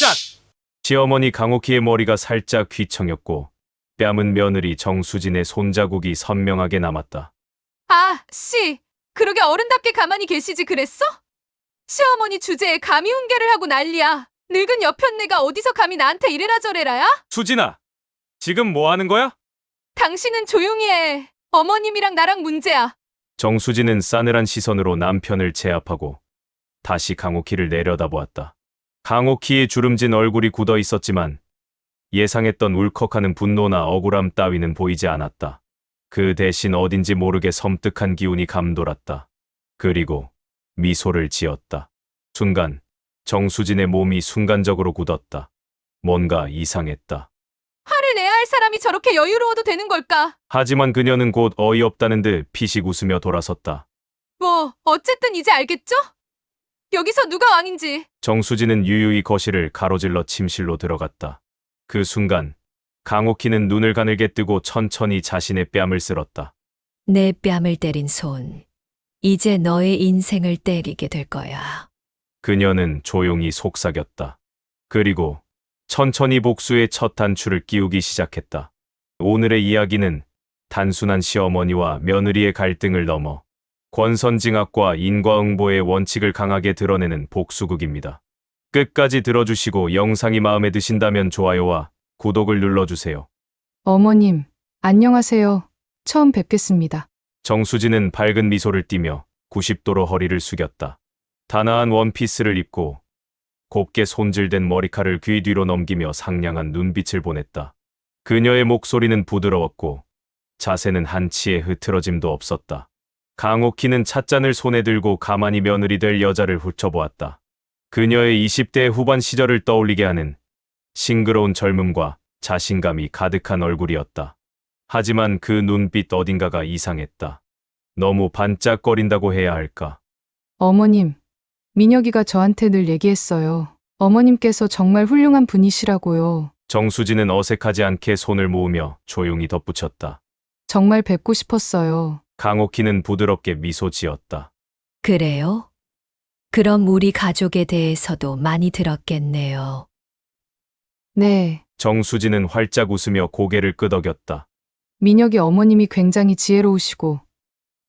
짝! 시어머니 강옥희의 머리가 살짝 휘청였고 뺨은 며느리 정수진의 손자국이 선명하게 남았다. 아, 씨. 그러게 어른답게 가만히 계시지 그랬어? 시어머니 주제에 감히 훈계를 하고 난리야. 늙은 여편네가 어디서 감히 나한테 이래라 저래라야? 수진아, 지금 뭐 하는 거야? 당신은 조용히 해. 어머님이랑 나랑 문제야. 정수진은 싸늘한 시선으로 남편을 제압하고 다시 강옥희를 내려다보았다. 강옥희의 주름진 얼굴이 굳어 있었지만 예상했던 울컥하는 분노나 억울함 따위는 보이지 않았다. 그 대신 어딘지 모르게 섬뜩한 기운이 감돌았다. 그리고 미소를 지었다. 순간 정수진의 몸이 순간적으로 굳었다. 뭔가 이상했다. 화를 내야 할 사람이 저렇게 여유로워도 되는 걸까? 하지만 그녀는 곧 어이없다는 듯 피식 웃으며 돌아섰다. 뭐, 어쨌든 이제 알겠죠? 여기서 누가 왕인지. 정수진은 유유히 거실을 가로질러 침실로 들어갔다. 그 순간 강옥희는 눈을 가늘게 뜨고 천천히 자신의 뺨을 쓸었다. 내 뺨을 때린 손, 이제 너의 인생을 때리게 될 거야. 그녀는 조용히 속삭였다. 그리고 천천히 복수의 첫 단추를 끼우기 시작했다. 오늘의 이야기는 단순한 시어머니와 며느리의 갈등을 넘어 권선징악과 인과응보의 원칙을 강하게 드러내는 복수극입니다. 끝까지 들어주시고 영상이 마음에 드신다면 좋아요와 구독을 눌러주세요. 어머님, 안녕하세요. 처음 뵙겠습니다. 정수진은 밝은 미소를 띠며 90도로 허리를 숙였다. 단아한 원피스를 입고 곱게 손질된 머리칼을 귀 뒤로 넘기며 상냥한 눈빛을 보냈다. 그녀의 목소리는 부드러웠고 자세는 한치의 흐트러짐도 없었다. 강옥희는 찻잔을 손에 들고 가만히 며느리 될 여자를 훑어보았다. 그녀의 20대 후반 시절을 떠올리게 하는 싱그러운 젊음과 자신감이 가득한 얼굴이었다. 하지만 그 눈빛 어딘가가 이상했다. 너무 반짝거린다고 해야 할까? 어머님, 민혁이가 저한테 늘 얘기했어요. 어머님께서 정말 훌륭한 분이시라고요. 정수진은 어색하지 않게 손을 모으며 조용히 덧붙였다. 정말 뵙고 싶었어요. 강옥희는 부드럽게 미소 지었다. 그래요? 그럼 우리 가족에 대해서도 많이 들었겠네요. 네, 정수진은 활짝 웃으며 고개를 끄덕였다. 민혁이 어머님이 굉장히 지혜로우시고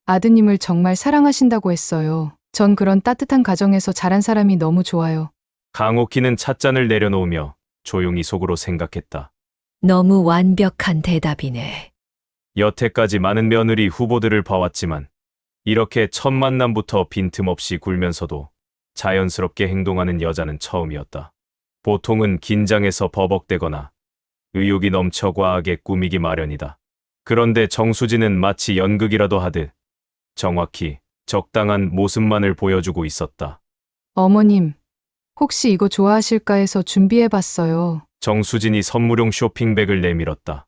아드님을 정말 사랑하신다고 했어요. 전 그런 따뜻한 가정에서 자란 사람이 너무 좋아요. 강옥희는 찻잔을 내려놓으며 조용히 속으로 생각했다. 너무 완벽한 대답이네. 여태까지 많은 며느리 후보들을 봐왔지만 이렇게 첫 만남부터 빈틈없이 굴면서도 자연스럽게 행동하는 여자는 처음이었다. 보통은 긴장해서 버벅대거나 의욕이 넘쳐 과하게 꾸미기 마련이다. 그런데 정수진은 마치 연극이라도 하듯 정확히 적당한 모습만을 보여주고 있었다. 어머님, 혹시 이거 좋아하실까 해서 준비해봤어요. 정수진이 선물용 쇼핑백을 내밀었다.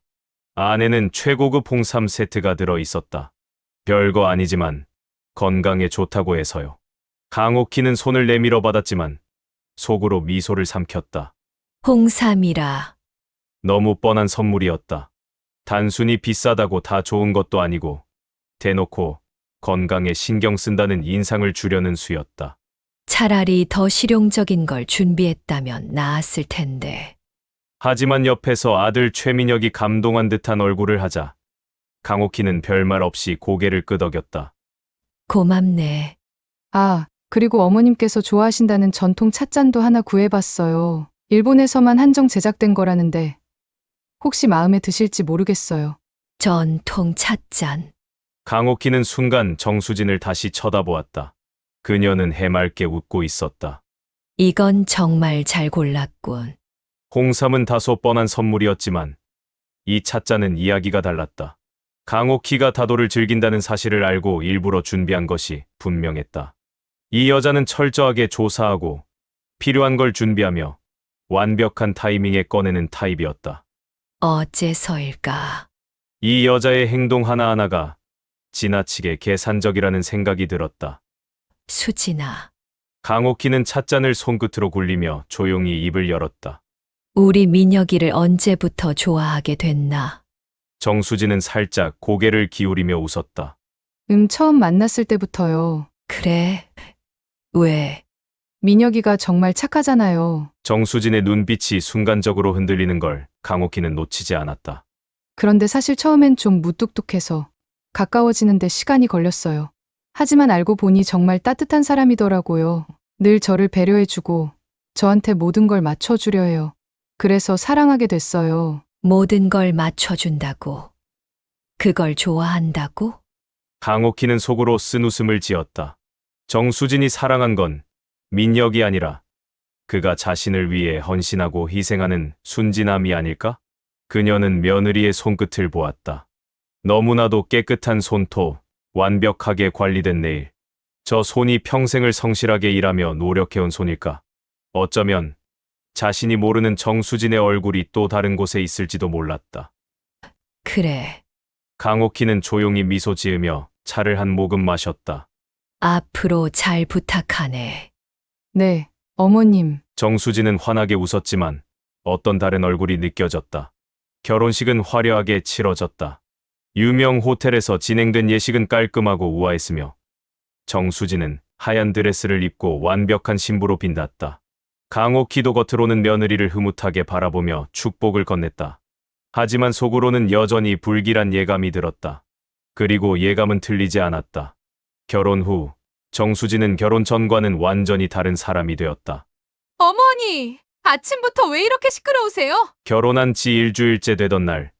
안에는 최고급 홍삼 세트가 들어 있었다. 별거 아니지만 건강에 좋다고 해서요. 강옥희는 손을 내밀어 받았지만 속으로 미소를 삼켰다. 홍삼이라. 너무 뻔한 선물이었다. 단순히 비싸다고 다 좋은 것도 아니고 대놓고 건강에 신경 쓴다는 인상을 주려는 수였다. 차라리 더 실용적인 걸 준비했다면 나았을 텐데. 하지만 옆에서 아들 최민혁이 감동한 듯한 얼굴을 하자 강옥희는 별말 없이 고개를 끄덕였다. 고맙네. 아, 그리고 어머님께서 좋아하신다는 전통 찻잔도 하나 구해봤어요. 일본에서만 한정 제작된 거라는데 혹시 마음에 드실지 모르겠어요. 전통 찻잔. 강옥희는 순간 정수진을 다시 쳐다보았다. 그녀는 해맑게 웃고 있었다. 이건 정말 잘 골랐군. 홍삼은 다소 뻔한 선물이었지만 이 찻잔은 이야기가 달랐다. 강옥희가 다도를 즐긴다는 사실을 알고 일부러 준비한 것이 분명했다. 이 여자는 철저하게 조사하고 필요한 걸 준비하며 완벽한 타이밍에 꺼내는 타입이었다. 어째서일까? 이 여자의 행동 하나하나가 지나치게 계산적이라는 생각이 들었다. 수진아, 강옥희는 찻잔을 손끝으로 굴리며 조용히 입을 열었다. 우리 민혁이를 언제부터 좋아하게 됐나? 정수진은 살짝 고개를 기울이며 웃었다. 처음 만났을 때부터요. 그래? 왜? 민혁이가 정말 착하잖아요. 정수진의 눈빛이 순간적으로 흔들리는 걸 강옥희는 놓치지 않았다. 그런데 사실 처음엔 좀 무뚝뚝해서 가까워지는데 시간이 걸렸어요. 하지만 알고 보니 정말 따뜻한 사람이더라고요. 늘 저를 배려해주고 저한테 모든 걸 맞춰주려 해요. 그래서 사랑하게 됐어요. 모든 걸 맞춰준다고. 그걸 좋아한다고? 강옥희는 속으로 쓴웃음을 지었다. 정수진이 사랑한 건 민혁이 아니라 그가 자신을 위해 헌신하고 희생하는 순진함이 아닐까? 그녀는 며느리의 손끝을 보았다. 너무나도 깨끗한 손톱, 완벽하게 관리된 네일. 저 손이 평생을 성실하게 일하며 노력해온 손일까? 어쩌면 자신이 모르는 정수진의 얼굴이 또 다른 곳에 있을지도 몰랐다. 그래. 강옥희는 조용히 미소 지으며 차를 한 모금 마셨다. 앞으로 잘 부탁하네. 네, 어머님. 정수진은 환하게 웃었지만 어떤 다른 얼굴이 느껴졌다. 결혼식은 화려하게 치러졌다. 유명 호텔에서 진행된 예식은 깔끔하고 우아했으며 정수진은 하얀 드레스를 입고 완벽한 신부로 빛났다. 강옥희도 겉으로는 며느리를 흐뭇하게 바라보며 축복을 건넸다. 하지만 속으로는 여전히 불길한 예감이 들었다. 그리고 예감은 틀리지 않았다. 결혼 후 정수진은 결혼 전과는 완전히 다른 사람이 되었다. 어머니, 아침부터 왜 이렇게 시끄러우세요? 결혼한 지 일주일째 되던 날,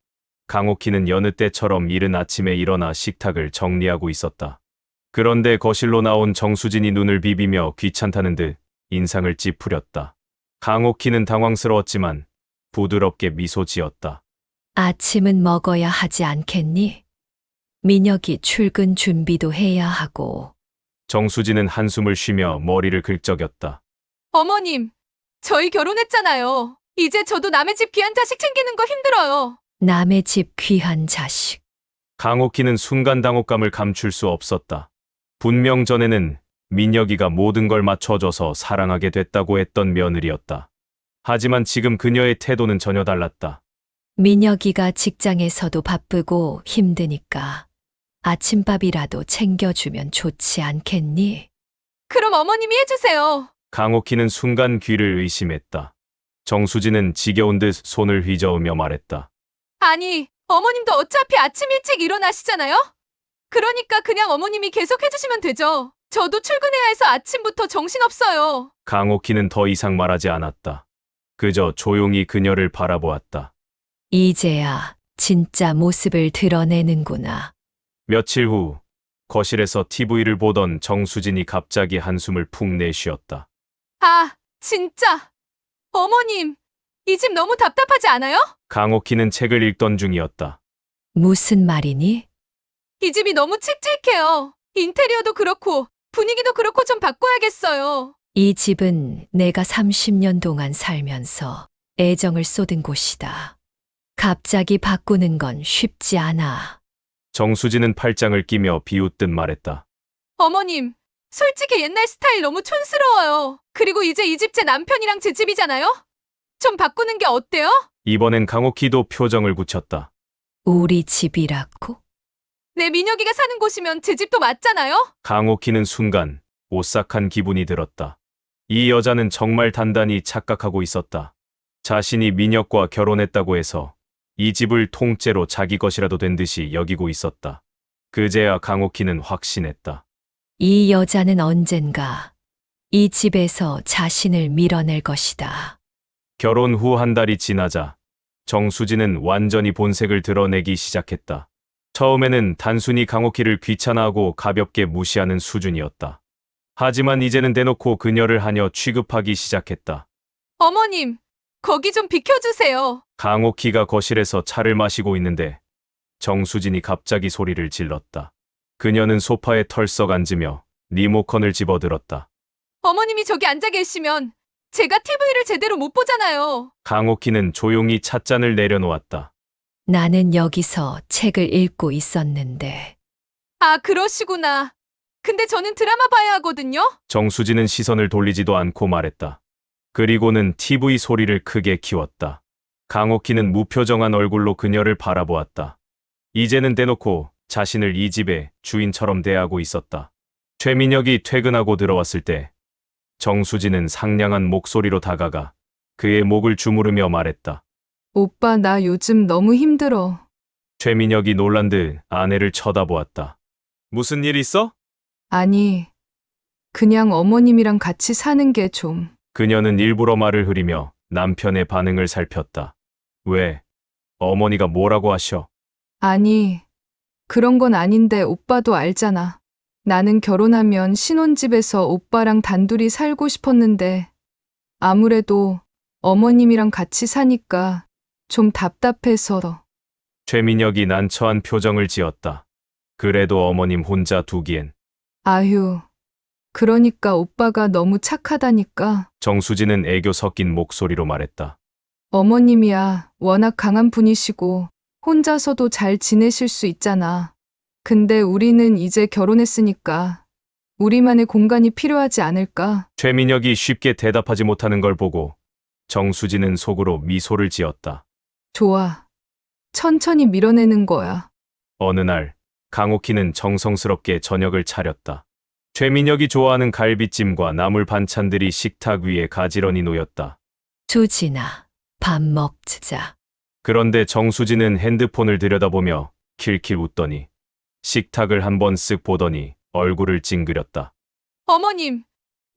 강옥희는 여느 때처럼 이른 아침에 일어나 식탁을 정리하고 있었다. 그런데 거실로 나온 정수진이 눈을 비비며 귀찮다는 듯 인상을 찌푸렸다. 강옥희는 당황스러웠지만 부드럽게 미소 지었다. 아침은 먹어야 하지 않겠니? 민혁이 출근 준비도 해야 하고. 정수진은 한숨을 쉬며 머리를 긁적였다. 어머님, 저희 결혼했잖아요. 이제 저도 남의 집 귀한 자식 챙기는 거 힘들어요. 남의 집 귀한 자식. 강옥희는 순간 당혹감을 감출 수 없었다. 분명 전에는 민혁이가 모든 걸 맞춰줘서 사랑하게 됐다고 했던 며느리였다. 하지만 지금 그녀의 태도는 전혀 달랐다. 민혁이가 직장에서도 바쁘고 힘드니까 아침밥이라도 챙겨주면 좋지 않겠니? 그럼 어머님이 해주세요. 강옥희는 순간 귀를 의심했다. 정수진은 지겨운 듯 손을 휘저으며 말했다. 아니, 어머님도 어차피 아침 일찍 일어나시잖아요? 그러니까 그냥 어머님이 계속 해주시면 되죠. 저도 출근해야 해서 아침부터 정신없어요. 강옥희는 더 이상 말하지 않았다. 그저 조용히 그녀를 바라보았다. 이제야 진짜 모습을 드러내는구나. 며칠 후 거실에서 TV를 보던 정수진이 갑자기 한숨을 푹 내쉬었다. 아, 진짜. 어머님, 이 집 너무 답답하지 않아요? 강옥희는 책을 읽던 중이었다. 무슨 말이니? 이 집이 너무 칙칙해요. 인테리어도 그렇고 분위기도 그렇고 좀 바꿔야겠어요. 이 집은 내가 30년 동안 살면서 애정을 쏟은 곳이다. 갑자기 바꾸는 건 쉽지 않아. 정수진은 팔짱을 끼며 비웃듯 말했다. 어머님, 솔직히 옛날 스타일 너무 촌스러워요. 그리고 이제 이 집 제 남편이랑 제 집이잖아요? 좀 바꾸는 게 어때요? 이번엔 강옥희도 표정을 굳혔다. 우리 집이라고? 내 민혁이가 사는 곳이면 제 집도 맞잖아요? 강옥희는 순간 오싹한 기분이 들었다. 이 여자는 정말 단단히 착각하고 있었다. 자신이 민혁과 결혼했다고 해서 이 집을 통째로 자기 것이라도 된 듯이 여기고 있었다. 그제야 강옥희는 확신했다. 이 여자는 언젠가 이 집에서 자신을 밀어낼 것이다. 결혼 후 한 달이 지나자 정수진은 완전히 본색을 드러내기 시작했다. 처음에는 단순히 강옥희를 귀찮아하고 가볍게 무시하는 수준이었다. 하지만 이제는 대놓고 그녀를 하녀 취급하기 시작했다. 어머님, 거기 좀 비켜주세요. 강옥희가 거실에서 차를 마시고 있는데 정수진이 갑자기 소리를 질렀다. 그녀는 소파에 털썩 앉으며 리모컨을 집어들었다. 어머님이 저기 앉아 계시면 제가 TV를 제대로 못 보잖아요. 강옥희는 조용히 찻잔을 내려놓았다. 나는 여기서 책을 읽고 있었는데. 아, 그러시구나. 근데 저는 드라마 봐야 하거든요. 정수진은 시선을 돌리지도 않고 말했다. 그리고는 TV 소리를 크게 키웠다. 강옥희는 무표정한 얼굴로 그녀를 바라보았다. 이제는 대놓고 자신을 이 집의 주인처럼 대하고 있었다. 최민혁이 퇴근하고 들어왔을 때 정수진은 상냥한 목소리로 다가가 그의 목을 주무르며 말했다. 오빠, 나 요즘 너무 힘들어. 최민혁이 놀란 듯 아내를 쳐다보았다. 무슨 일 있어? 아니, 그냥 어머님이랑 같이 사는 게 좀. 그녀는 일부러 말을 흐리며 남편의 반응을 살폈다. 왜? 어머니가 뭐라고 하셔? 아니, 그런 건 아닌데 오빠도 알잖아. 나는 결혼하면 신혼집에서 오빠랑 단둘이 살고 싶었는데 아무래도 어머님이랑 같이 사니까 좀 답답해서. 최민혁이 난처한 표정을 지었다. 그래도 어머님 혼자 두기엔. 아휴, 그러니까 오빠가 너무 착하다니까. 정수진은 애교 섞인 목소리로 말했다. 어머님이야 워낙 강한 분이시고 혼자서도 잘 지내실 수 있잖아. 근데 우리는 이제 결혼했으니까 우리만의 공간이 필요하지 않을까? 최민혁이 쉽게 대답하지 못하는 걸 보고 정수진은 속으로 미소를 지었다. 좋아. 천천히 밀어내는 거야. 어느 날 강옥희는 정성스럽게 저녁을 차렸다. 최민혁이 좋아하는 갈비찜과 나물 반찬들이 식탁 위에 가지런히 놓였다. 수진아, 밥 먹자. 그런데 정수진은 핸드폰을 들여다보며 킬킬 웃더니 식탁을 한번 쓱 보더니 얼굴을 찡그렸다. 어머님,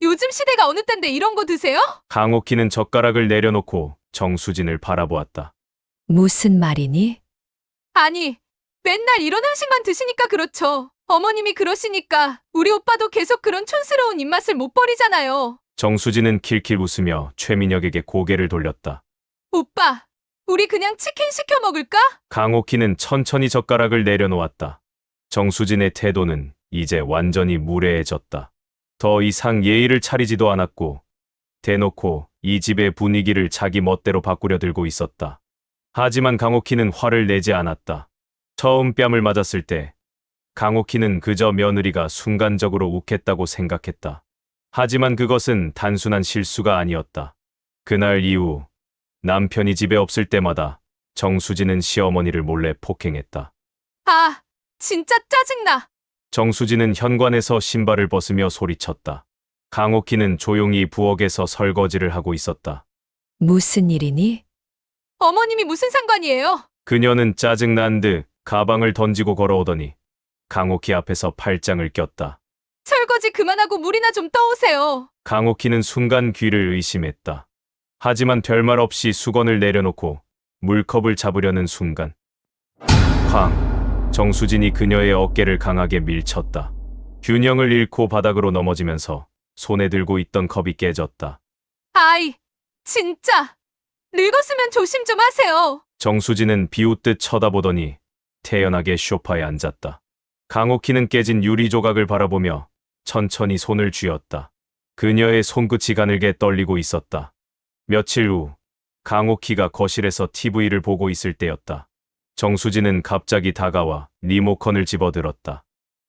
요즘 시대가 어느 땐데 이런 거 드세요? 강옥희는 젓가락을 내려놓고 정수진을 바라보았다. 무슨 말이니? 아니, 맨날 이런 음식만 드시니까 그렇죠. 어머님이 그러시니까 우리 오빠도 계속 그런 촌스러운 입맛을 못 버리잖아요. 정수진은 킬킬 웃으며 최민혁에게 고개를 돌렸다. 오빠, 우리 그냥 치킨 시켜 먹을까? 강옥희는 천천히 젓가락을 내려놓았다. 정수진의 태도는 이제 완전히 무례해졌다. 더 이상 예의를 차리지도 않았고 대놓고 이 집의 분위기를 자기 멋대로 바꾸려 들고 있었다. 하지만 강옥희는 화를 내지 않았다. 처음 뺨을 맞았을 때 강옥희는 그저 며느리가 순간적으로 욱했다고 생각했다. 하지만 그것은 단순한 실수가 아니었다. 그날 이후 남편이 집에 없을 때마다 정수진은 시어머니를 몰래 폭행했다. 아, 진짜 짜증나. 정수진은 현관에서 신발을 벗으며 소리쳤다. 강옥희는 조용히 부엌에서 설거지를 하고 있었다. 무슨 일이니? 어머님이 무슨 상관이에요? 그녀는 짜증난 듯 가방을 던지고 걸어오더니 강옥희 앞에서 팔짱을 꼈다. 설거지 그만하고 물이나 좀 떠오세요. 강옥희는 순간 귀를 의심했다. 하지만 별말 없이 수건을 내려놓고 물컵을 잡으려는 순간 쾅! 정수진이 그녀의 어깨를 강하게 밀쳤다. 균형을 잃고 바닥으로 넘어지면서 손에 들고 있던 컵이 깨졌다. 아이, 진짜. 늙었으면 조심 좀 하세요. 정수진은 비웃듯 쳐다보더니 태연하게 소파에 앉았다. 강옥희는 깨진 유리 조각을 바라보며 천천히 손을 쥐었다. 그녀의 손끝이 가늘게 떨리고 있었다. 며칠 후 강옥희가 거실에서 TV를 보고 있을 때였다. 정수진은 갑자기 다가와 리모컨을 집어들었다.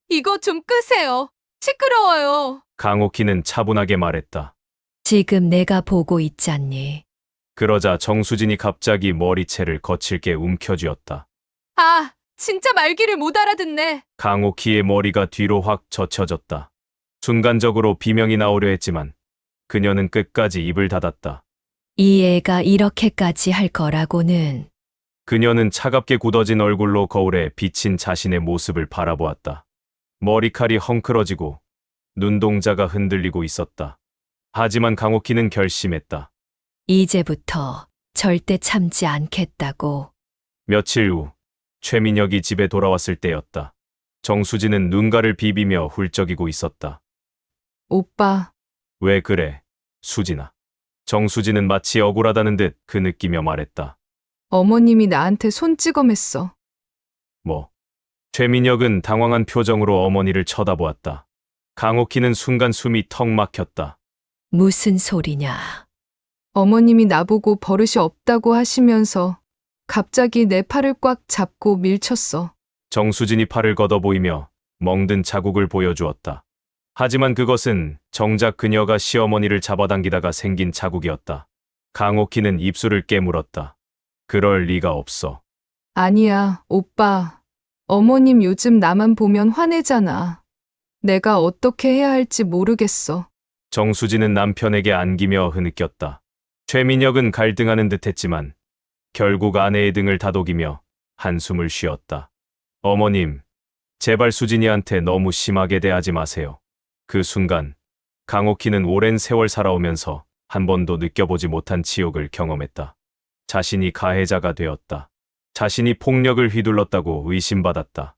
이거 좀 끄세요. 시끄러워요. 강옥희는 차분하게 말했다. 지금 내가 보고 있잖니. 그러자 정수진이 갑자기 머리채를 거칠게 움켜쥐었다. 아, 진짜 말귀를 못 알아듣네. 강옥희의 머리가 뒤로 확 젖혀졌다. 순간적으로 비명이 나오려 했지만 그녀는 끝까지 입을 닫았다. 이 애가 이렇게까지 할 거라고는. 그녀는 차갑게 굳어진 얼굴로 거울에 비친 자신의 모습을 바라보았다. 머리칼이 헝클어지고 눈동자가 흔들리고 있었다. 하지만 강옥희는 결심했다. 이제부터 절대 참지 않겠다고. 며칠 후 최민혁이 집에 돌아왔을 때였다. 정수진은 눈가를 비비며 훌쩍이고 있었다. 오빠, 왜 그래, 수진아. 정수진은 마치 억울하다는 듯 그 느끼며 말했다. 어머님이 나한테 손찌검했어. 뭐? 최민혁은 당황한 표정으로 어머니를 쳐다보았다. 강옥희는 순간 숨이 턱 막혔다. 무슨 소리냐? 어머님이 나보고 버릇이 없다고 하시면서 갑자기 내 팔을 꽉 잡고 밀쳤어. 정수진이 팔을 걷어 보이며 멍든 자국을 보여주었다. 하지만 그것은 정작 그녀가 시어머니를 잡아당기다가 생긴 자국이었다. 강옥희는 입술을 깨물었다. 그럴 리가 없어. 아니야, 오빠. 어머님 요즘 나만 보면 화내잖아. 내가 어떻게 해야 할지 모르겠어. 정수진은 남편에게 안기며 흐느꼈다. 최민혁은 갈등하는 듯했지만 결국 아내의 등을 다독이며 한숨을 쉬었다. 어머님, 제발 수진이한테 너무 심하게 대하지 마세요. 그 순간 강옥희는 오랜 세월 살아오면서 한 번도 느껴보지 못한 치욕을 경험했다. 자신이 가해자가 되었다. 자신이 폭력을 휘둘렀다고 의심받았다.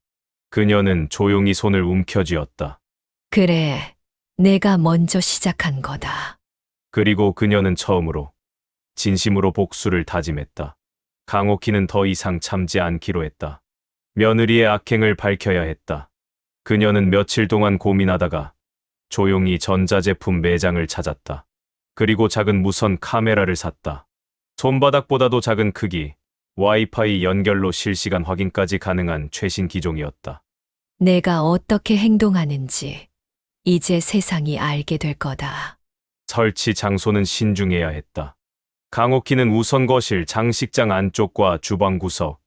그녀는 조용히 손을 움켜쥐었다. 그래, 내가 먼저 시작한 거다. 그리고 그녀는 처음으로 진심으로 복수를 다짐했다. 강옥희는 더 이상 참지 않기로 했다. 며느리의 악행을 밝혀야 했다. 그녀는 며칠 동안 고민하다가 조용히 전자제품 매장을 찾았다. 그리고 작은 무선 카메라를 샀다. 손바닥보다도 작은 크기, 와이파이 연결로 실시간 확인까지 가능한 최신 기종이었다. 내가 어떻게 행동하는지 이제 세상이 알게 될 거다. 설치 장소는 신중해야 했다. 강옥희는 우선 거실, 장식장 안쪽과 주방 구석,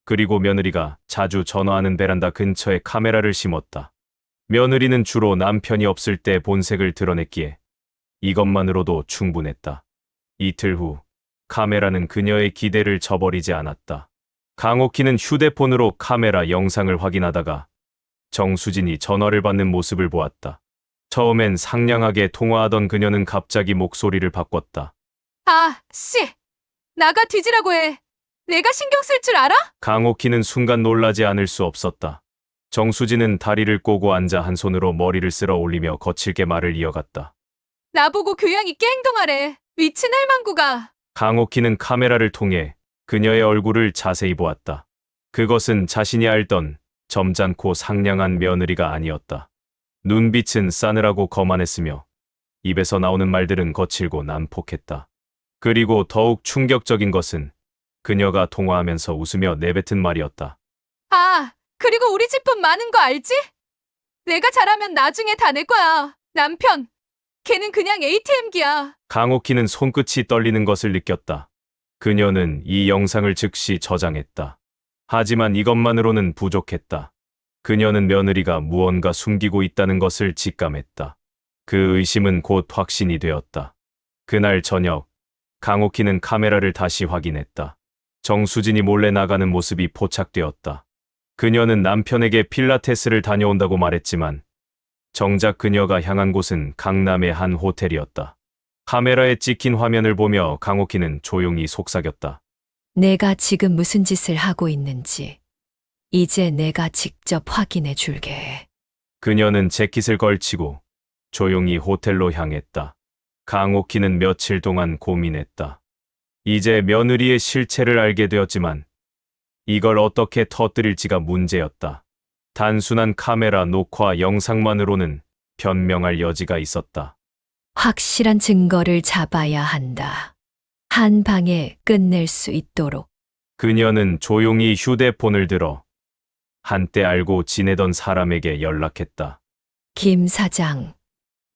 그리고 며느리가 자주 전화하는 베란다 근처에 카메라를 심었다. 며느리는 주로 남편이 없을 때 본색을 드러냈기에 이것만으로도 충분했다. 이틀 후 카메라는 그녀의 기대를 저버리지 않았다. 강옥희는 휴대폰으로 카메라 영상을 확인하다가 정수진이 전화를 받는 모습을 보았다. 처음엔 상냥하게 통화하던 그녀는 갑자기 목소리를 바꿨다. 아, 씨! 나가 뒤지라고 해. 내가 신경 쓸 줄 알아? 강옥희는 순간 놀라지 않을 수 없었다. 정수진은 다리를 꼬고 앉아 한 손으로 머리를 쓸어 올리며 거칠게 말을 이어갔다. 나보고 교양 있게 행동하래. 미친 할망구가. 강옥희는 카메라를 통해 그녀의 얼굴을 자세히 보았다. 그것은 자신이 알던 점잖고 상냥한 며느리가 아니었다. 눈빛은 싸늘하고 거만했으며 입에서 나오는 말들은 거칠고 난폭했다. 그리고 더욱 충격적인 것은 그녀가 통화하면서 웃으며 내뱉은 말이었다. 아, 그리고 우리 집 돈 많은 거 알지? 내가 잘하면 나중에 다 낼 거야. 남편. 걔는 그냥 ATM기야. 강옥희는 손끝이 떨리는 것을 느꼈다. 그녀는 이 영상을 즉시 저장했다. 하지만 이것만으로는 부족했다. 그녀는 며느리가 무언가 숨기고 있다는 것을 직감했다. 그 의심은 곧 확신이 되었다. 그날 저녁, 강옥희는 카메라를 다시 확인했다. 정수진이 몰래 나가는 모습이 포착되었다. 그녀는 남편에게 필라테스를 다녀온다고 말했지만 정작 그녀가 향한 곳은 강남의 한 호텔이었다. 카메라에 찍힌 화면을 보며 강옥희는 조용히 속삭였다. 내가 지금 무슨 짓을 하고 있는지 이제 내가 직접 확인해 줄게. 그녀는 재킷을 걸치고 조용히 호텔로 향했다. 강옥희는 며칠 동안 고민했다. 이제 며느리의 실체를 알게 되었지만 이걸 어떻게 터뜨릴지가 문제였다. 단순한 카메라 녹화 영상만으로는 변명할 여지가 있었다. 확실한 증거를 잡아야 한다. 한 방에 끝낼 수 있도록. 그녀는 조용히 휴대폰을 들어 한때 알고 지내던 사람에게 연락했다. 김 사장,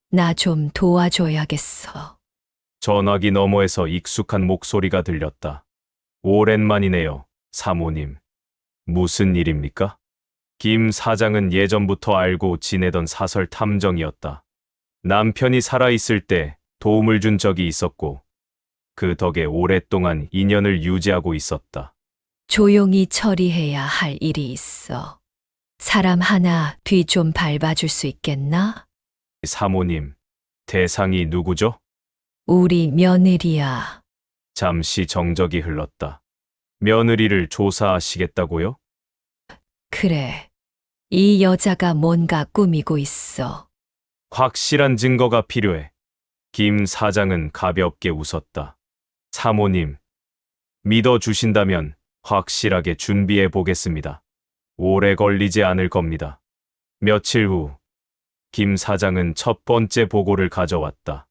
나 좀 도와줘야겠어. 전화기 너머에서 익숙한 목소리가 들렸다. 오랜만이네요, 사모님. 무슨 일입니까? 김 사장은 예전부터 알고 지내던 사설 탐정이었다. 남편이 살아있을 때 도움을 준 적이 있었고 그 덕에 오랫동안 인연을 유지하고 있었다. 조용히 처리해야 할 일이 있어. 사람 하나 뒤 좀 밟아줄 수 있겠나? 사모님, 대상이 누구죠? 우리 며느리야. 잠시 정적이 흘렀다. 며느리를 조사하시겠다고요? 그래. 이 여자가 뭔가 꾸미고 있어. 확실한 증거가 필요해. 김 사장은 가볍게 웃었다. 사모님, 믿어주신다면 확실하게 준비해 보겠습니다. 오래 걸리지 않을 겁니다. 며칠 후, 김 사장은 첫 번째 보고를 가져왔다.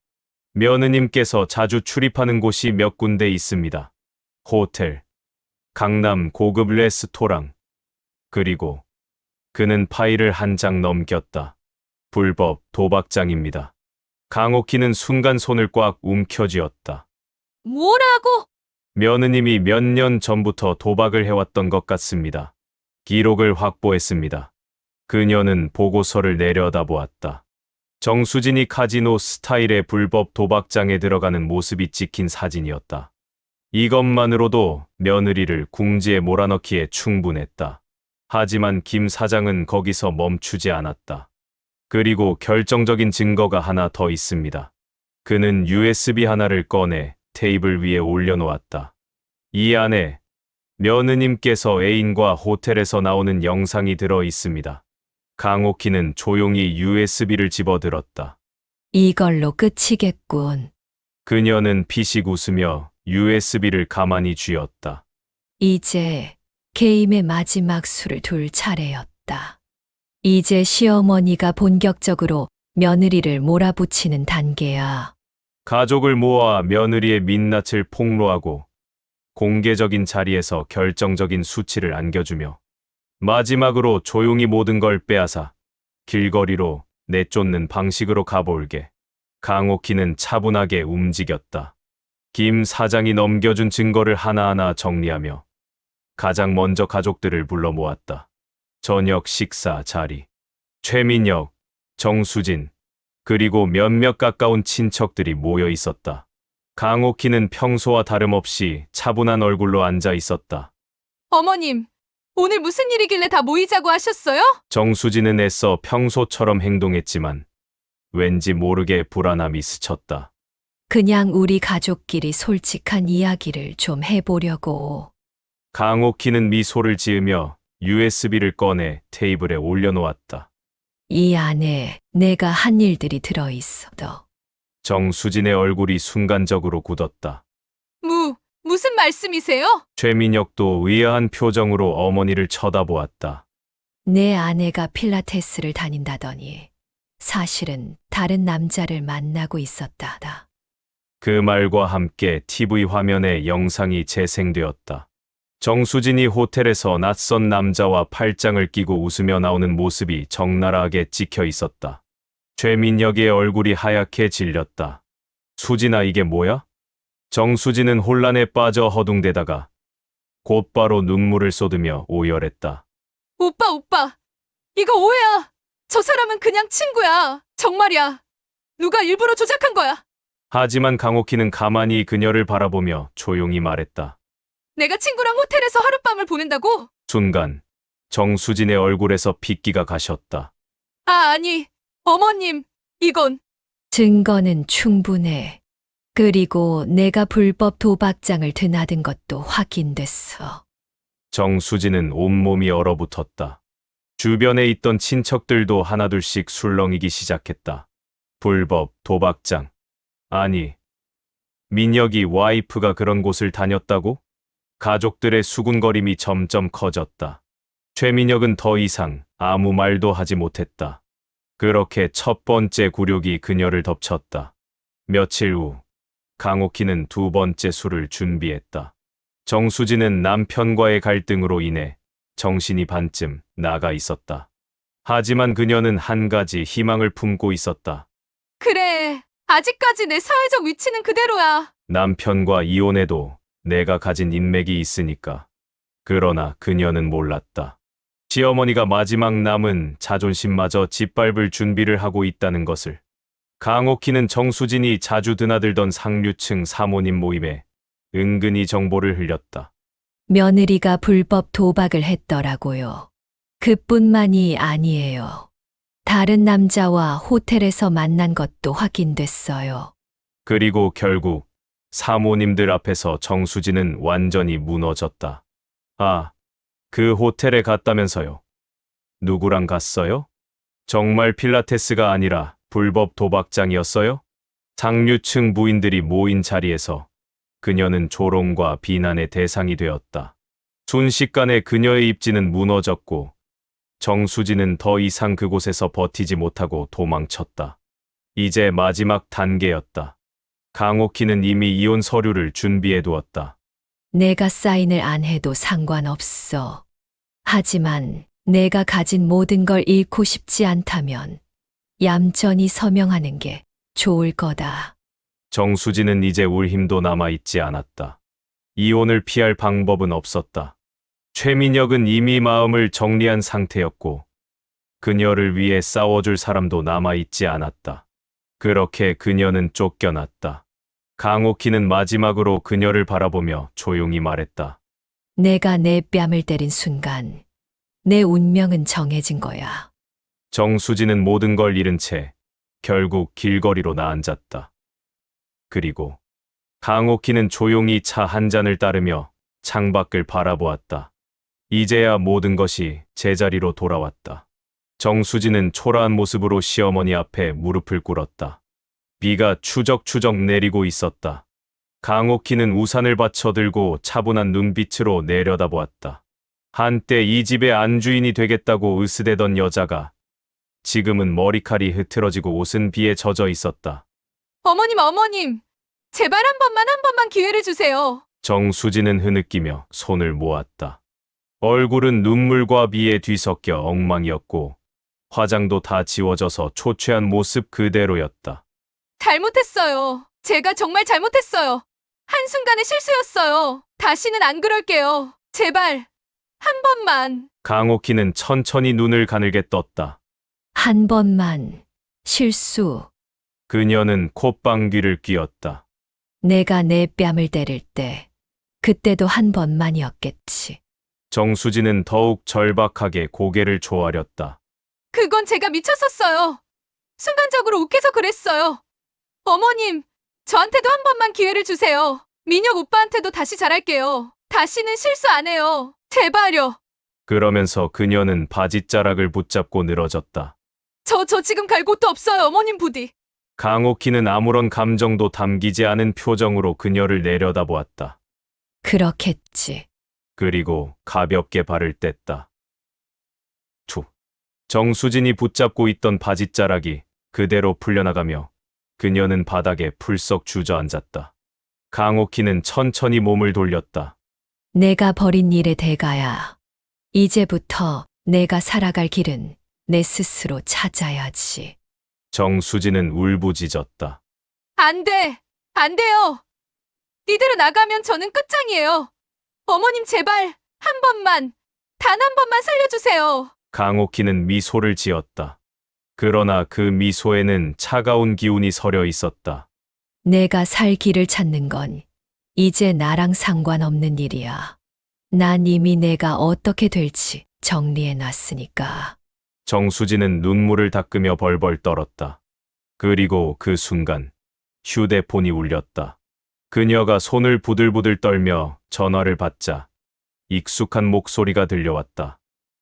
며느님께서 자주 출입하는 곳이 몇 군데 있습니다. 호텔, 강남 고급 레스토랑, 그리고 그는 파일을 한 장 넘겼다. 불법 도박장입니다. 강옥희는 순간 손을 꽉 움켜쥐었다. 뭐라고? 며느님이 몇 년 전부터 도박을 해왔던 것 같습니다. 기록을 확보했습니다. 그녀는 보고서를 내려다보았다. 정수진이 카지노 스타일의 불법 도박장에 들어가는 모습이 찍힌 사진이었다. 이것만으로도 며느리를 궁지에 몰아넣기에 충분했다. 하지만 김 사장은 거기서 멈추지 않았다. 그리고 결정적인 증거가 하나 더 있습니다. 그는 USB 하나를 꺼내 테이블 위에 올려놓았다. 이 안에 며느님께서 애인과 호텔에서 나오는 영상이 들어 있습니다. 강옥희는 조용히 USB를 집어들었다. 이걸로 끝이겠군. 그녀는 피식 웃으며 USB를 가만히 쥐었다. 이제 게임의 마지막 수를 둘 차례였다. 이제 시어머니가 본격적으로 며느리를 몰아붙이는 단계야. 가족을 모아 며느리의 민낯을 폭로하고 공개적인 자리에서 결정적인 수치를 안겨주며 마지막으로 조용히 모든 걸 빼앗아 길거리로 내쫓는 방식으로 가볼게. 강옥희는 차분하게 움직였다. 김 사장이 넘겨준 증거를 하나하나 정리하며 가장 먼저 가족들을 불러 모았다. 저녁 식사 자리. 최민혁, 정수진, 그리고 몇몇 가까운 친척들이 모여 있었다. 강옥희는 평소와 다름없이 차분한 얼굴로 앉아 있었다. 어머님, 오늘 무슨 일이길래 다 모이자고 하셨어요? 정수진은 애써 평소처럼 행동했지만 왠지 모르게 불안함이 스쳤다. 그냥 우리 가족끼리 솔직한 이야기를 좀 해보려고. 강옥희는 미소를 지으며 USB를 꺼내 테이블에 올려놓았다. 이 안에 내가 한 일들이 들어있어. 정수진의 얼굴이 순간적으로 굳었다. 무슨 말씀이세요? 최민혁도 의아한 표정으로 어머니를 쳐다보았다. 내 아내가 필라테스를 다닌다더니 사실은 다른 남자를 만나고 있었다. 그 말과 함께 TV 화면에 영상이 재생되었다. 정수진이 호텔에서 낯선 남자와 팔짱을 끼고 웃으며 나오는 모습이 적나라하게 찍혀 있었다. 최민혁의 얼굴이 하얗게 질렸다. 수진아, 이게 뭐야? 정수진은 혼란에 빠져 허둥대다가 곧바로 눈물을 쏟으며 오열했다. 오빠, 이거 오해야. 저 사람은 그냥 친구야. 정말이야. 누가 일부러 조작한 거야. 하지만 강옥희는 가만히 그녀를 바라보며 조용히 말했다. 내가 친구랑 호텔에서 하룻밤을 보낸다고? 순간 정수진의 얼굴에서 핏기가 가셨다. 아니, 어머님, 이건 증거는 충분해. 그리고 내가 불법 도박장을 드나든 것도 확인됐어. 정수진은 온몸이 얼어붙었다. 주변에 있던 친척들도 하나둘씩 술렁이기 시작했다. 불법 도박장. 아니, 민혁이 와이프가 그런 곳을 다녔다고? 가족들의 수군거림이 점점 커졌다. 최민혁은 더 이상 아무 말도 하지 못했다. 그렇게 첫 번째 굴욕이 그녀를 덮쳤다. 며칠 후 강옥희는 두 번째 술을 준비했다. 정수진은 남편과의 갈등으로 인해 정신이 반쯤 나가 있었다. 하지만 그녀는 한 가지 희망을 품고 있었다. 그래. 아직까지 내 사회적 위치는 그대로야. 남편과 이혼해도 내가 가진 인맥이 있으니까. 그러나 그녀는 몰랐다. 시어머니가 마지막 남은 자존심마저 짓밟을 준비를 하고 있다는 것을. 강옥희는 정수진이 자주 드나들던 상류층 사모님 모임에 은근히 정보를 흘렸다. 며느리가 불법 도박을 했더라고요. 그뿐만이 아니에요. 다른 남자와 호텔에서 만난 것도 확인됐어요. 그리고 결국 사모님들 앞에서 정수진은 완전히 무너졌다. 아, 그 호텔에 갔다면서요. 누구랑 갔어요? 정말 필라테스가 아니라 불법 도박장이었어요? 상류층 부인들이 모인 자리에서 그녀는 조롱과 비난의 대상이 되었다. 순식간에 그녀의 입지는 무너졌고 정수진은 더 이상 그곳에서 버티지 못하고 도망쳤다. 이제 마지막 단계였다. 강옥희는 이미 이혼 서류를 준비해 두었다. 내가 사인을 안 해도 상관없어. 하지만 내가 가진 모든 걸 잃고 싶지 않다면 얌전히 서명하는 게 좋을 거다. 정수진은 이제 울 힘도 남아있지 않았다. 이혼을 피할 방법은 없었다. 최민혁은 이미 마음을 정리한 상태였고 그녀를 위해 싸워줄 사람도 남아있지 않았다. 그렇게 그녀는 쫓겨났다. 강옥희는 마지막으로 그녀를 바라보며 조용히 말했다. 내가 내 뺨을 때린 순간 내 운명은 정해진 거야. 정수진은 모든 걸 잃은 채 결국 길거리로 나앉았다. 그리고 강옥희는 조용히 차 한 잔을 따르며 창밖을 바라보았다. 이제야 모든 것이 제자리로 돌아왔다. 정수진은 초라한 모습으로 시어머니 앞에 무릎을 꿇었다. 비가 추적추적 내리고 있었다. 강옥희는 우산을 받쳐 들고 차분한 눈빛으로 내려다보았다. 한때 이 집의 안주인이 되겠다고 으스대던 여자가 지금은 머리칼이 흐트러지고 옷은 비에 젖어 있었다. 어머님, 제발 한 번만 기회를 주세요. 정수진은 흐느끼며 손을 모았다. 얼굴은 눈물과 비에 뒤섞여 엉망이었고 화장도 다 지워져서 초췌한 모습 그대로였다. 잘못했어요. 제가 정말 잘못했어요. 한순간의 실수였어요. 다시는 안 그럴게요. 제발, 한 번만. 강옥희는 천천히 눈을 가늘게 떴다. 한 번만 실수. 그녀는 콧방귀를 뀌었다. 내가 내 뺨을 때릴 때 그때도 한 번만이었겠지. 정수진은 더욱 절박하게 고개를 조아렸다. 그건 제가 미쳤었어요. 순간적으로 욱해서 그랬어요. 어머님, 저한테도 한 번만 기회를 주세요. 민혁 오빠한테도 다시 잘할게요. 다시는 실수 안 해요. 제발요. 그러면서 그녀는 바지자락을 붙잡고 늘어졌다. 저 지금 갈 곳도 없어요, 어머님 부디. 강옥희는 아무런 감정도 담기지 않은 표정으로 그녀를 내려다보았다. 그렇겠지. 그리고 가볍게 발을 뗐다. 툭. 정수진이 붙잡고 있던 바지자락이 그대로 풀려나가며 그녀는 바닥에 풀썩 주저앉았다. 강옥희는 천천히 몸을 돌렸다. 내가 벌인 일의 대가야. 이제부터 내가 살아갈 길은 내 스스로 찾아야지. 정수진은 울부짖었다. 안 돼. 안 돼요. 이대로 나가면 저는 끝장이에요. 어머님 제발 한 번만, 단 한 번만 살려주세요. 강옥희는 미소를 지었다. 그러나 그 미소에는 차가운 기운이 서려 있었다. 내가 살 길을 찾는 건 이제 나랑 상관없는 일이야. 난 이미 내가 어떻게 될지 정리해 놨으니까. 정수진은 눈물을 닦으며 벌벌 떨었다. 그리고 그 순간 휴대폰이 울렸다. 그녀가 손을 부들부들 떨며 전화를 받자 익숙한 목소리가 들려왔다.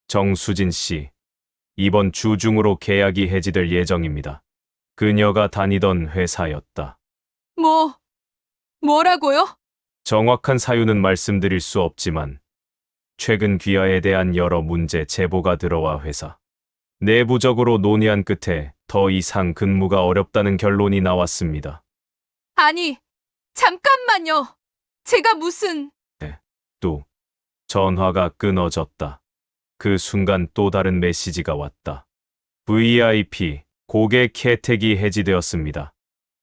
정수진 씨, 이번 주 중으로 계약이 해지될 예정입니다. 그녀가 다니던 회사였다. 뭐라고요? 정확한 사유는 말씀드릴 수 없지만 최근 귀하에 대한 여러 문제 제보가 들어와 회사 내부적으로 논의한 끝에 더 이상 근무가 어렵다는 결론이 나왔습니다. 아니, 잠깐만요. 제가 무슨... 또 전화가 끊어졌다. 그 순간 또 다른 메시지가 왔다. VIP 고객 혜택이 해지되었습니다.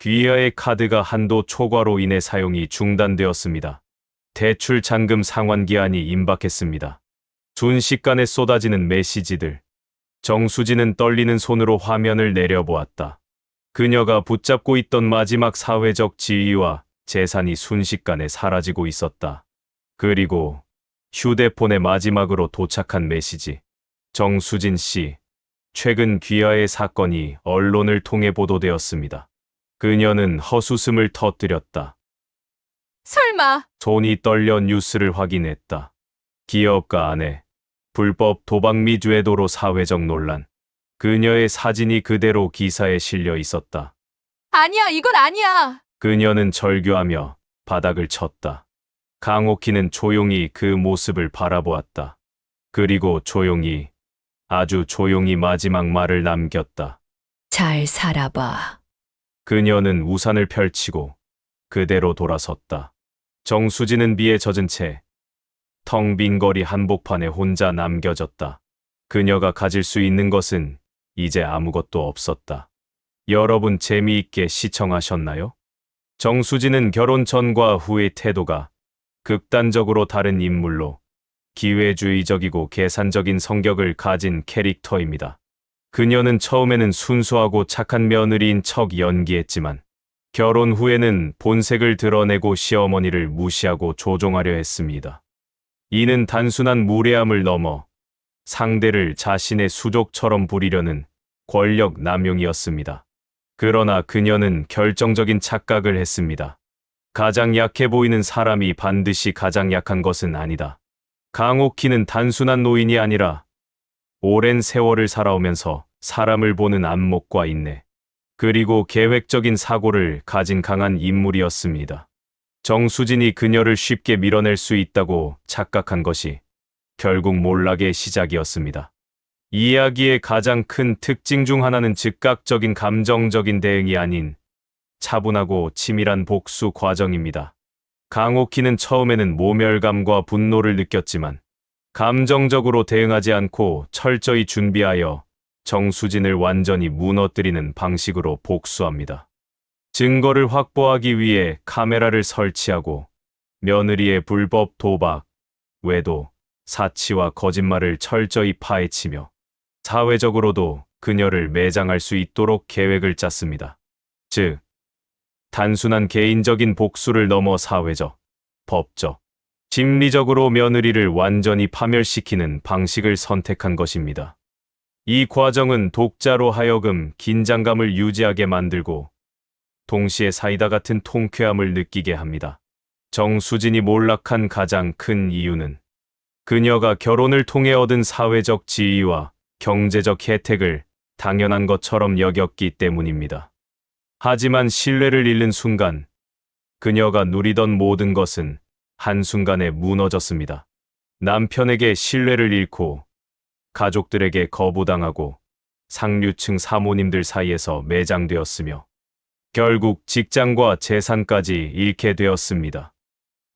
귀하의 카드가 한도 초과로 인해 사용이 중단되었습니다. 대출 잔금 상환 기한이 임박했습니다. 순식간에 쏟아지는 메시지들. 정수진은 떨리는 손으로 화면을 내려보았다. 그녀가 붙잡고 있던 마지막 사회적 지위와 재산이 순식간에 사라지고 있었다. 그리고 휴대폰에 마지막으로 도착한 메시지. 정수진 씨, 최근 귀하의 사건이 언론을 통해 보도되었습니다. 그녀는 헛웃음을 터뜨렸다. 설마... 손이 떨려 뉴스를 확인했다. 기업가 아내, 불법 도박 및 외도로 사회적 논란. 그녀의 사진이 그대로 기사에 실려 있었다. 아니야, 이건 아니야. 그녀는 절규하며 바닥을 쳤다. 강옥희는 조용히 그 모습을 바라보았다. 그리고 조용히, 아주 조용히 마지막 말을 남겼다. 잘 살아봐. 그녀는 우산을 펼치고 그대로 돌아섰다. 정수진은 비에 젖은 채 텅 빈 거리 한복판에 혼자 남겨졌다. 그녀가 가질 수 있는 것은 이제 아무것도 없었다. 여러분 재미있게 시청하셨나요? 정수진은 결혼 전과 후의 태도가 극단적으로 다른 인물로 기회주의적이고 계산적인 성격을 가진 캐릭터입니다. 그녀는 처음에는 순수하고 착한 며느리인 척 연기했지만 결혼 후에는 본색을 드러내고 시어머니를 무시하고 조종하려 했습니다. 이는 단순한 무례함을 넘어 상대를 자신의 수족처럼 부리려는 권력 남용이었습니다. 그러나 그녀는 결정적인 착각을 했습니다. 가장 약해 보이는 사람이 반드시 가장 약한 것은 아니다. 강옥희는 단순한 노인이 아니라 오랜 세월을 살아오면서 사람을 보는 안목과 인내, 그리고 계획적인 사고를 가진 강한 인물이었습니다. 정수진이 그녀를 쉽게 밀어낼 수 있다고 착각한 것이 결국 몰락의 시작이었습니다. 이 이야기의 가장 큰 특징 중 하나는 즉각적인 감정적인 대응이 아닌 차분하고 치밀한 복수 과정입니다. 강옥희는 처음에는 모멸감과 분노를 느꼈지만 감정적으로 대응하지 않고 철저히 준비하여 정수진을 완전히 무너뜨리는 방식으로 복수합니다. 증거를 확보하기 위해 카메라를 설치하고 며느리의 불법 도박, 외도, 사치와 거짓말을 철저히 파헤치며 사회적으로도 그녀를 매장할 수 있도록 계획을 짰습니다. 즉, 단순한 개인적인 복수를 넘어 사회적, 법적, 심리적으로 며느리를 완전히 파멸시키는 방식을 선택한 것입니다. 이 과정은 독자로 하여금 긴장감을 유지하게 만들고 동시에 사이다 같은 통쾌함을 느끼게 합니다. 정수진이 몰락한 가장 큰 이유는 그녀가 결혼을 통해 얻은 사회적 지위와 경제적 혜택을 당연한 것처럼 여겼기 때문입니다. 하지만 신뢰를 잃는 순간 그녀가 누리던 모든 것은 한순간에 무너졌습니다. 남편에게 신뢰를 잃고 가족들에게 거부당하고 상류층 사모님들 사이에서 매장되었으며 결국 직장과 재산까지 잃게 되었습니다.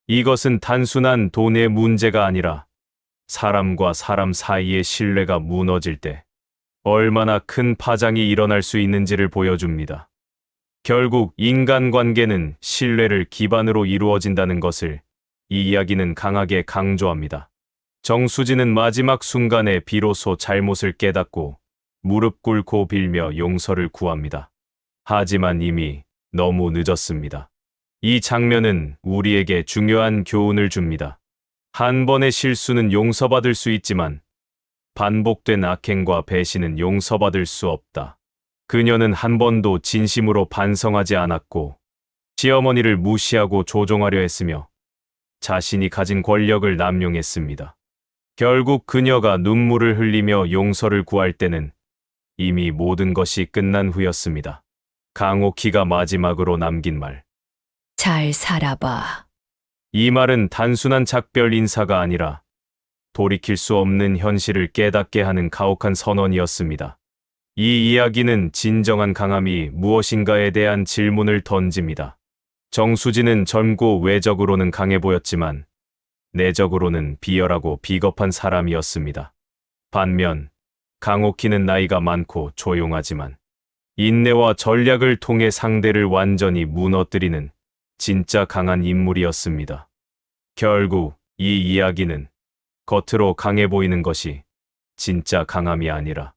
이것은 단순한 돈의 문제가 아니라 사람과 사람 사이의 신뢰가 무너질 때 얼마나 큰 파장이 일어날 수 있는지를 보여줍니다. 결국 인간관계는 신뢰를 기반으로 이루어진다는 것을 이 이야기는 강하게 강조합니다. 정수진은 마지막 순간에 비로소 잘못을 깨닫고 무릎 꿇고 빌며 용서를 구합니다. 하지만 이미 너무 늦었습니다. 이 장면은 우리에게 중요한 교훈을 줍니다. 한 번의 실수는 용서받을 수 있지만 반복된 악행과 배신은 용서받을 수 없다. 그녀는 한 번도 진심으로 반성하지 않았고 시어머니를 무시하고 조종하려 했으며 자신이 가진 권력을 남용했습니다. 결국 그녀가 눈물을 흘리며 용서를 구할 때는 이미 모든 것이 끝난 후였습니다. 강옥희가 마지막으로 남긴 말. 잘 살아봐. 이 말은 단순한 작별 인사가 아니라 돌이킬 수 없는 현실을 깨닫게 하는 가혹한 선언이었습니다. 이 이야기는 진정한 강함이 무엇인가에 대한 질문을 던집니다. 정수진은 젊고 외적으로는 강해 보였지만 내적으로는 비열하고 비겁한 사람이었습니다. 반면 강옥희는 나이가 많고 조용하지만 인내와 전략을 통해 상대를 완전히 무너뜨리는 진짜 강한 인물이었습니다. 결국 이 이야기는 겉으로 강해 보이는 것이 진짜 강함이 아니라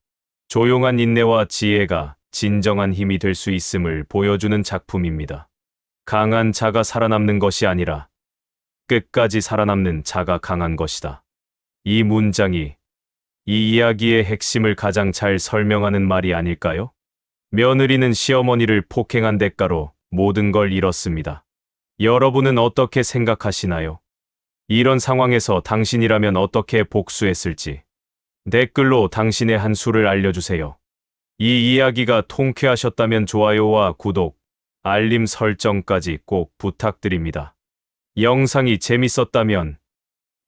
조용한 인내와 지혜가 진정한 힘이 될 수 있음을 보여주는 작품입니다. 강한 자가 살아남는 것이 아니라 끝까지 살아남는 자가 강한 것이다. 이 문장이 이 이야기의 핵심을 가장 잘 설명하는 말이 아닐까요? 며느리는 시어머니를 폭행한 대가로 모든 걸 잃었습니다. 여러분은 어떻게 생각하시나요? 이런 상황에서 당신이라면 어떻게 복수했을지 댓글로 당신의 한 수를 알려주세요. 이 이야기가 통쾌하셨다면 좋아요와 구독, 알림 설정까지 꼭 부탁드립니다. 영상이 재밌었다면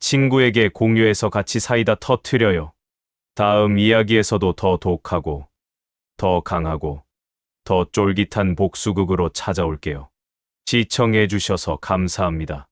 친구에게 공유해서 같이 사이다 터뜨려요. 다음 이야기에서도 더 독하고 더 강하고 더 쫄깃한 복수극으로 찾아올게요. 시청해주셔서 감사합니다.